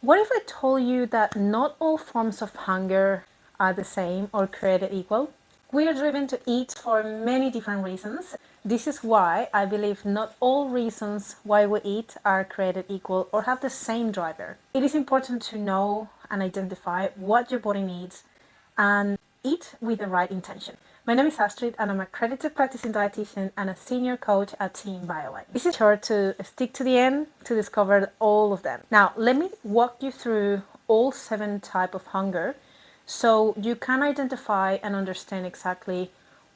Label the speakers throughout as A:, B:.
A: What if I told you that not all forms of hunger are the same or created equal? We are driven to eat for many different reasons. This is why I believe not all reasons why we eat are created equal or have the same driver. It is important to know and identify what your body needs and eat with the right intention. My name is Astrid and I'm an accredited practicing dietitian and a senior coach at Team Biolayne. This is sure to stick to the end to discover all of them. Now, let me walk you through all 7 types of hunger so you can identify and understand exactly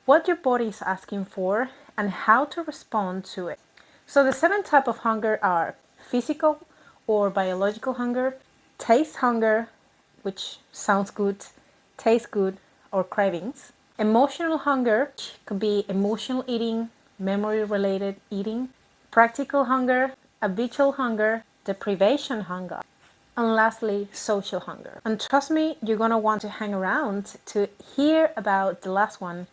A: what your body is asking for and how to respond to it. So the 7 types of hunger are physical or biological hunger, taste hunger, which sounds good, tastes good, or cravings. Emotional hunger, which could be emotional eating, memory related eating. Practical hunger, habitual hunger, deprivation hunger. And lastly, social hunger. And trust me, you're gonna want to hang around to hear about the last one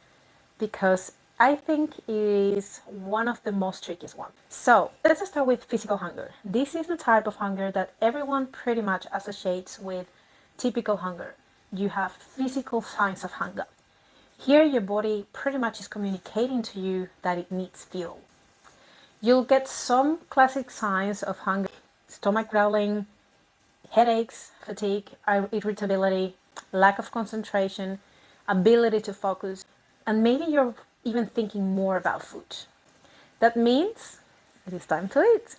A: because I think it is one of the most trickiest ones. So let's start with physical hunger. This is the type of hunger that everyone pretty much associates with typical hunger. You have physical signs of hunger. Here your body pretty much is communicating to you that it needs fuel. You'll get some classic signs of hunger: stomach growling, headaches, fatigue, irritability, lack of concentration, ability to focus, and maybe you're even thinking more about food. That means it is time to eat.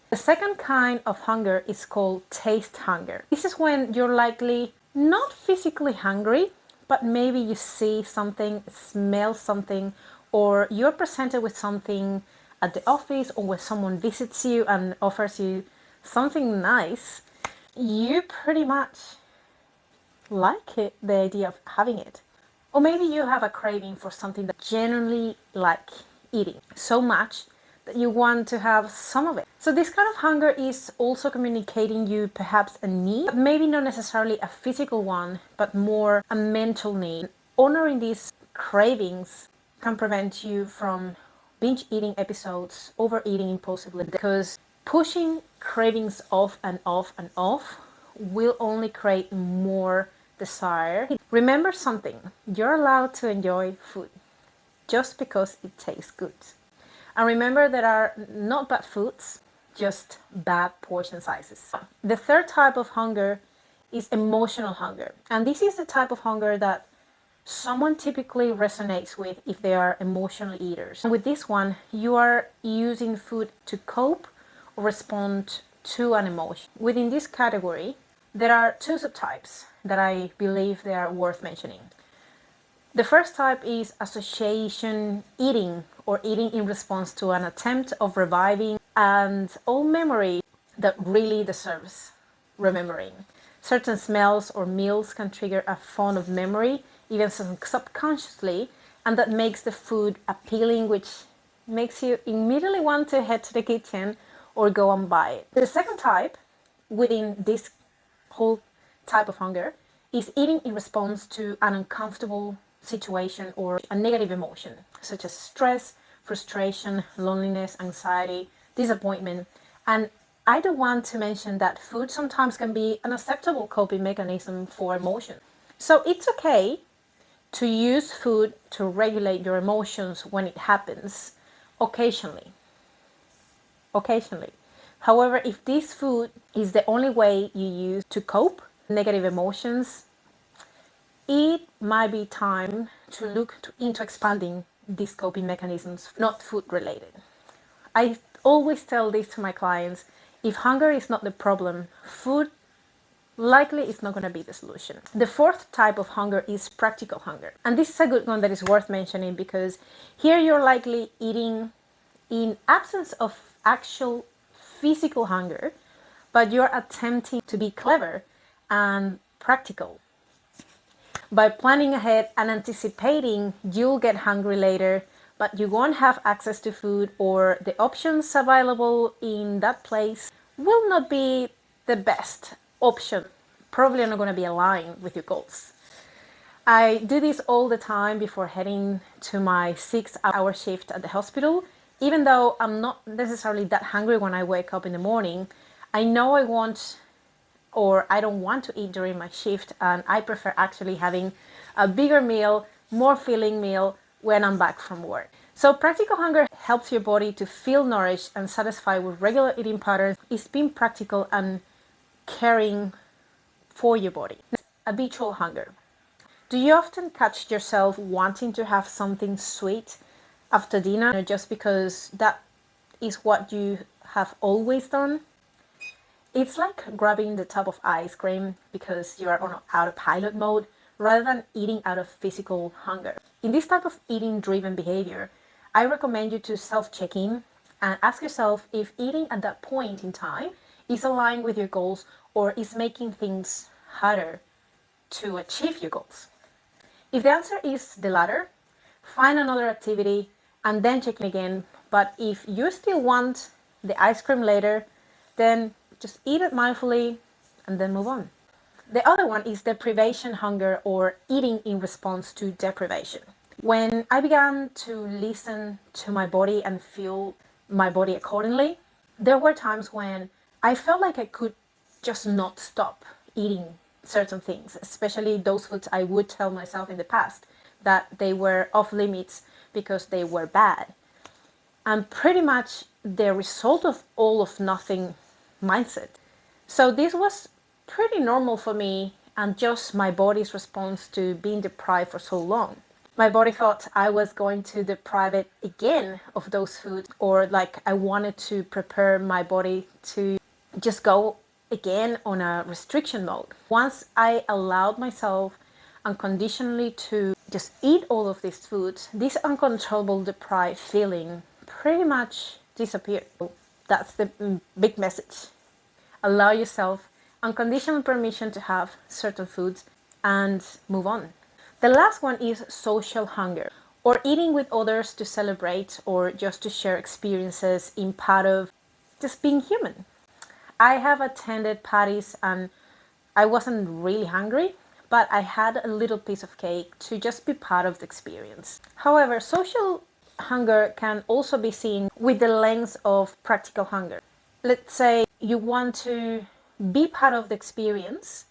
A: The second kind of hunger is called taste hunger. This is when you're likely not physically hungry, but maybe you see something, smell something, or you're presented with something at the office or when someone visits you and offers you something nice. You pretty much like it, the idea of having it. Or maybe you have a craving for something that genuinely like eating so much that you want to have some of it. So this kind of hunger is also communicating you perhaps a need, maybe not necessarily a physical one, but more a mental need. Honoring these cravings can prevent you from binge eating episodes, overeating impulsively, because pushing cravings off and off and off will only create more desire. Remember something, you're allowed to enjoy food just because it tastes good. And remember, there are not bad foods, just bad portion sizes. The third type of hunger is emotional hunger. And this is the type of hunger that someone typically resonates with if they are emotional eaters. And with this one, you are using food to cope or respond to an emotion. Within this category, there are 2 subtypes that I believe they are worth mentioning. The first type is association eating, or eating in response to an attempt of reviving an old memory that really deserves remembering. Certain smells or meals can trigger a fond memory, even subconsciously, and that makes the food appealing, which makes you immediately want to head to the kitchen or go and buy it. The second type within this whole type of hunger is eating in response to an uncomfortable situation or a negative emotion, such as stress, frustration, loneliness, anxiety, disappointment. And I don't want to mention that food sometimes can be an acceptable coping mechanism for emotion. So it's okay to use food to regulate your emotions when it happens, occasionally. However, if this food is the only way you use to cope negative emotions, it might be time to look into expanding these coping mechanisms, not food related. I always tell this to my clients: if hunger is not the problem, food likely is not going to be the solution. The fourth type of hunger is practical hunger. And this is a good one that is worth mentioning because here you're likely eating in absence of actual physical hunger, but you're attempting to be clever and practical. By planning ahead and anticipating you'll get hungry later, but you won't have access to food, or the options available in that place will not be the best option. Probably not going to be aligned with your goals. I do this all the time before heading to my 6-hour shift at the hospital. Even though I'm not necessarily that hungry when I wake up in the morning, I know I won't or I don't want to eat during my shift and I prefer actually having a bigger meal, more filling meal when I'm back from work. So practical hunger helps your body to feel nourished and satisfied with regular eating patterns. It's being practical and caring for your body. Habitual hunger. Do you often catch yourself wanting to have something sweet after dinner just because that is what you have always done? It's like grabbing the top of ice cream because you are on autopilot mode rather than eating out of physical hunger. In this type of eating driven behavior, I recommend you to self-check in and ask yourself if eating at that point in time is aligned with your goals or is making things harder to achieve your goals. If the answer is the latter, find another activity and then check in again. But if you still want the ice cream later, then just eat it mindfully and then move on. The other one is deprivation hunger, or eating in response to deprivation. When I began to listen to my body and feel my body accordingly, there were times when I felt like I could just not stop eating certain things, especially those foods I would tell myself in the past that they were off limits because they were bad. And pretty much the result of all of nothing mindset. So this was pretty normal for me and just my body's response to being deprived for so long. My body thought I was going to deprive it again of those foods, or like I wanted to prepare my body to just go again on a restriction mode. Once I allowed myself unconditionally to just eat all of these foods, this uncontrollable deprived feeling pretty much disappeared. That's the big message. Allow yourself unconditional permission to have certain foods and move on. The last one is social hunger, or eating with others to celebrate or just to share experiences in part of just being human. I have attended parties and I wasn't really hungry, but I had a little piece of cake to just be part of the experience. However, social hunger can also be seen with the lens of practical hunger. Let's say you want to be part of the experience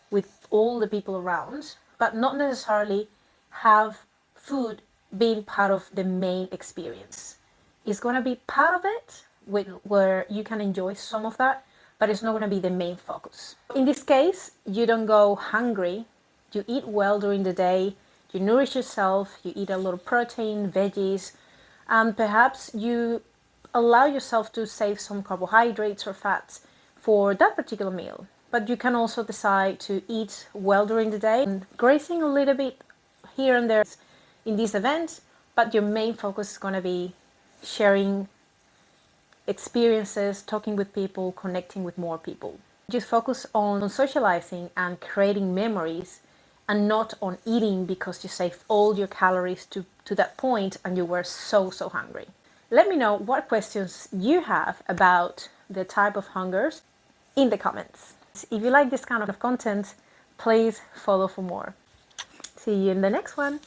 A: with all the people around, but not necessarily have food being part of the main experience. It's going to be part of it where you can enjoy some of that, but it's not going to be the main focus. In this case, you don't go hungry, you eat well during the day, you nourish yourself, you eat a lot of protein, veggies, and perhaps you allow yourself to save some carbohydrates or fats for that particular meal. But you can also decide to eat well during the day and grazing a little bit here and there in these events, but your main focus is going to be sharing experiences, talking with people, connecting with more people. Just focus on socializing and creating memories and not on eating because you saved all your calories to that point and you were so hungry. Let me know what questions you have about the type of hungers in the comments. If you like this kind of content, please follow for more. See you in the next one.